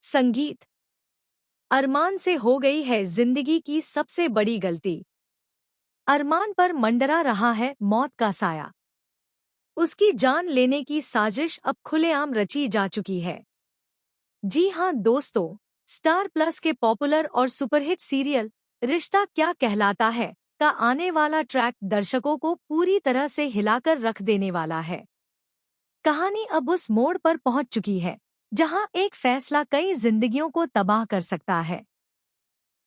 संगीत। अरमान से हो गई है जिंदगी की सबसे बड़ी गलती। अरमान पर मंडरा रहा है मौत का साया। उसकी जान लेने की साजिश अब खुलेआम रची जा चुकी है। जी हां दोस्तों, स्टार प्लस के पॉपुलर और सुपरहिट सीरियल रिश्ता क्या कहलाता है का आने वाला ट्रैक दर्शकों को पूरी तरह से हिलाकर रख देने वाला है। कहानी अब उस मोड़ पर पहुंच चुकी है जहां एक फैसला कई जिंदगियों को तबाह कर सकता है।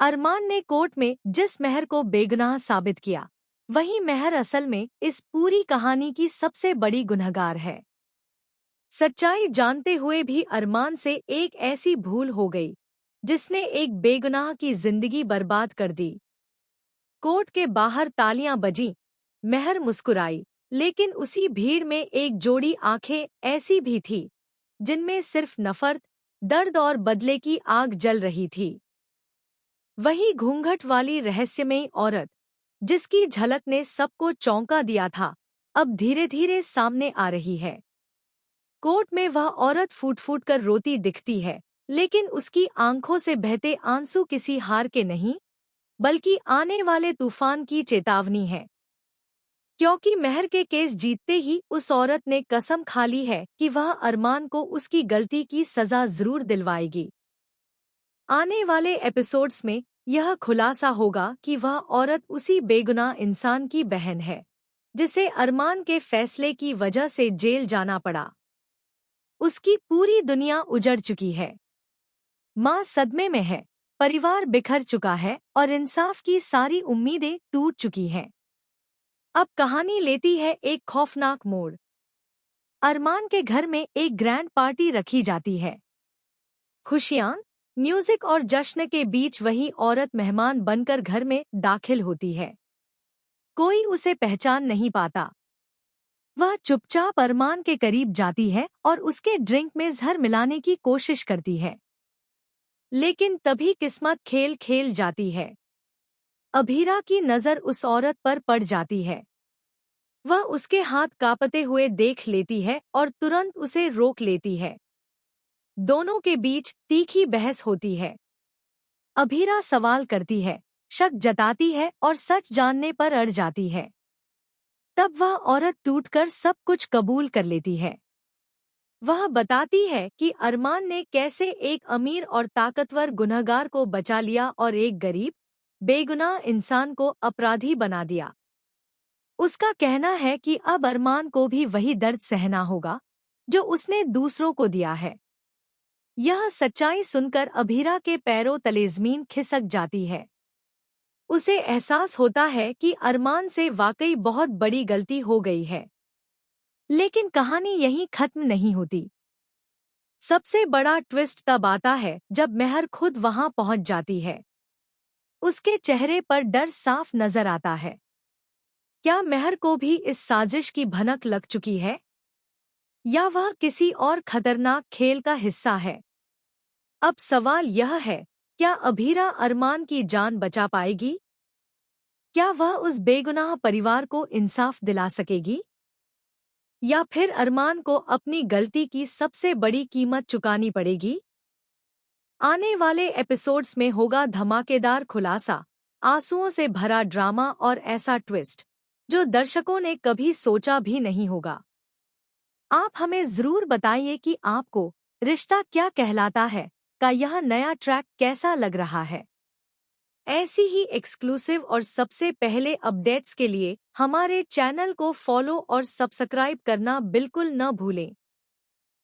अरमान ने कोर्ट में जिस मेहर को बेगुनाह साबित किया, वही मेहर असल में इस पूरी कहानी की सबसे बड़ी गुनहगार है। सच्चाई जानते हुए भी अरमान से एक ऐसी भूल हो गई जिसने एक बेगुनाह की जिंदगी बर्बाद कर दी। कोर्ट के बाहर तालियां बजीं, मेहर मुस्कुराई, लेकिन उसी भीड़ में एक जोड़ी आंखें ऐसी भी थी जिनमें सिर्फ नफरत, दर्द और बदले की आग जल रही थी। वही घूंघट वाली रहस्यमयी औरत जिसकी झलक ने सबको चौंका दिया था, अब धीरे धीरे सामने आ रही है। कोर्ट में वह औरत फूट फूट कर रोती दिखती है, लेकिन उसकी आंखों से बहते आंसू किसी हार के नहीं, बल्कि आने वाले तूफान की चेतावनी है। क्योंकि मेहर के केस जीतते ही उस औरत ने कसम खा ली है कि वह अरमान को उसकी गलती की सजा जरूर दिलवाएगी। आने वाले एपिसोड्स में यह खुलासा होगा कि वह औरत उसी बेगुनाह इंसान की बहन है जिसे अरमान के फैसले की वजह से जेल जाना पड़ा। उसकी पूरी दुनिया उजड़ चुकी है। माँ सदमे में है, परिवार बिखर चुका है और इंसाफ की सारी उम्मीदें टूट चुकी हैं। अब कहानी लेती है एक खौफनाक मोड़। अरमान के घर में एक ग्रैंड पार्टी रखी जाती है। खुशियां, म्यूजिक और जश्न के बीच वही औरत मेहमान बनकर घर में दाखिल होती है। कोई उसे पहचान नहीं पाता। वह चुपचाप अरमान के करीब जाती है और उसके ड्रिंक में जहर मिलाने की कोशिश करती है। लेकिन तभी किस्मत खेल खेल जाती है। अभीरा की नज़र उस औरत पर पड़ जाती है। वह उसके हाथ कांपते हुए देख लेती है और तुरंत उसे रोक लेती है। दोनों के बीच तीखी बहस होती है। अभीरा सवाल करती है, शक जताती है और सच जानने पर अड़ जाती है। तब वह औरत टूटकर सब कुछ कबूल कर लेती है। वह बताती है कि अरमान ने कैसे एक अमीर और ताकतवर गुनहगार को बचा लिया और एक गरीब, बेगुनाह इंसान को अपराधी बना दिया। उसका कहना है कि अब अरमान को भी वही दर्द सहना होगा जो उसने दूसरों को दिया है। यह सच्चाई सुनकर अभीरा के पैरों तले ज़मीन खिसक जाती है। उसे एहसास होता है कि अरमान से वाकई बहुत बड़ी गलती हो गई है। लेकिन कहानी यहीं खत्म नहीं होती। सबसे बड़ा ट्विस्ट तब आता है जब मेहर खुद वहां पहुंच जाती है। उसके चेहरे पर डर साफ नजर आता है। क्या मेहर को भी इस साजिश की भनक लग चुकी है, या वह किसी और खतरनाक खेल का हिस्सा है? अब सवाल यह है, क्या अभीरा अरमान की जान बचा पाएगी? क्या वह उस बेगुनाह परिवार को इंसाफ दिला सकेगी, या फिर अरमान को अपनी गलती की सबसे बड़ी कीमत चुकानी पड़ेगी? आने वाले एपिसोड्स में होगा धमाकेदार खुलासा, आंसुओं से भरा ड्रामा और ऐसा ट्विस्ट जो दर्शकों ने कभी सोचा भी नहीं होगा। आप हमें जरूर बताइए कि आपको रिश्ता क्या कहलाता है का यह नया ट्रैक कैसा लग रहा है। ऐसी ही एक्सक्लूसिव और सबसे पहले अपडेट्स के लिए हमारे चैनल को फॉलो और सब्सक्राइब करना बिल्कुल न भूलें।